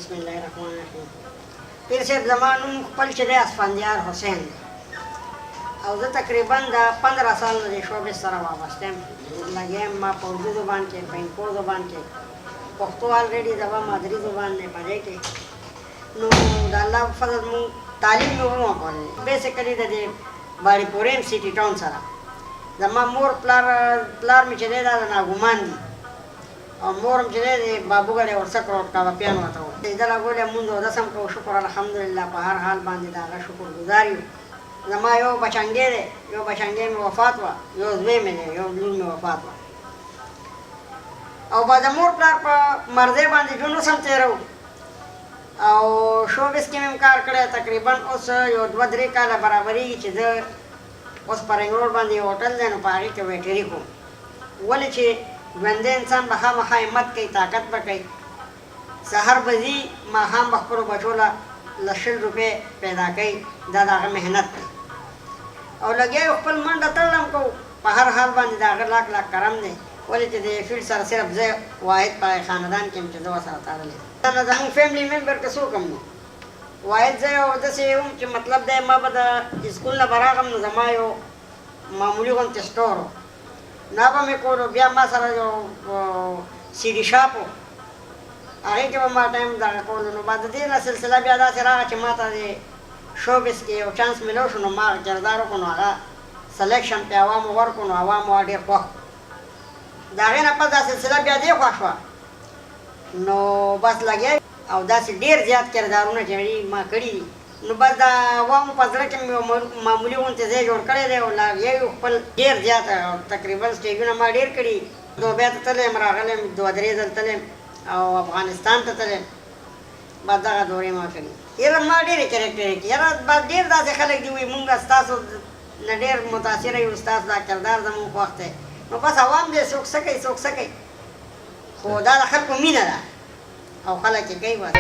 बिस्मिल्लाहिर्रहमानिर्रहीम। पीर साहब ज़मानुम खपल چې دی اسفندیار حسین دی او زه تقریبا د 15 سال نه د شعبې سره وابسته یم. لګیا یم ما په اردو زبان کې، په انکو زبان کې، پښتو الریډي زما مادري زبان دی په دې کې. نو د الله په فضل مو تعلیم مې وکړی بیسیکلي د دې باړې پورې سیټي ټاون سره. زما مور پلار مې چې دی دا د ناګومان دي او مورم چې دی د بابوګړی ورڅک روډ کاباپیان ورته و. سجده راغولې مونځ اودس هم کوو، شکر الحمدلله په هر حال باندې د هغه شکر ګزار یو. زما یو بچنګی دی، یو بچنګی مې وفات وه، یو زوی مې دی، یو لور مې وفات وه. او با د مور پلار په مرضۍ باندې ژوند اوس هم تېروو او شوبز کې مې کار کړی. تقریبا اوس یو 2-3 کاله برابرېږي چې زه اوس په رنګ روډ باندې یو هوټل دی نو په هغې کې ویټري کوم. ولې چې ژوندی انسان به خامخا همت کوي، طاقت به کوي. سهار به ځي، ماښام به خپلو بچو له 100 روپۍ پیدا کوي. دا د هغه محنت دی او لګیا یو خپل منډه تړل هم کوو. په هر حال باندې د هغه لاک کرم دی. ولې چې د فیلډ سره صرف زه واحد په خاندان کې یم چې زه ورسره تړلی یم. زموږ فیملی ممبر که څوک هم نو واحد زه یو داسې وم چې مطلب دی ما به د سکول نه به راغلم نو زما یو معمولي غوندې سټور و، دا به مې کولو. بیا ما سره یو سی ډي شاپ و، هغې کې به ما ټایم دغه کولو. نو بعد د دې نه سلسله بیا داسې راغله چې ما ته د شوبز کې یو چانس میلو شو نو ما کردار وکړو. نو هغه سلیکشن پې عوامو ورکړو نو عوامو ډېر خوښ. د هغې نه پس دا سلسله بیا دې خوا شوه نو بس لګیا او داسې ډېر زیات کردارونه چې ما کړي دي. نو بس د عوامو په زړه کې مې یو معمولي غوندې ځای جوړ کړی دی او لګیا یو خپل ډېر زیات تقریبا سټیجونه ما ډېر کړي. دوبۍ ته تللی یم، راغلی یم 2-3 ځل تللی یم او افغانستان ته تللی یم. بس دغه دورې ما کړي. یاره ما ډېرې کرکټرې کړي. یاره بس ډېر داسې خلک دي وایي مونږ ستاسو نه ډېر متاثره یو، ستاسو دا کردار زموږ خوښ دی. نو بس عوام دی څوک څه کوي څوک څه کوي، خو دا د خلکو مینه ده او خلک یې کوي بس.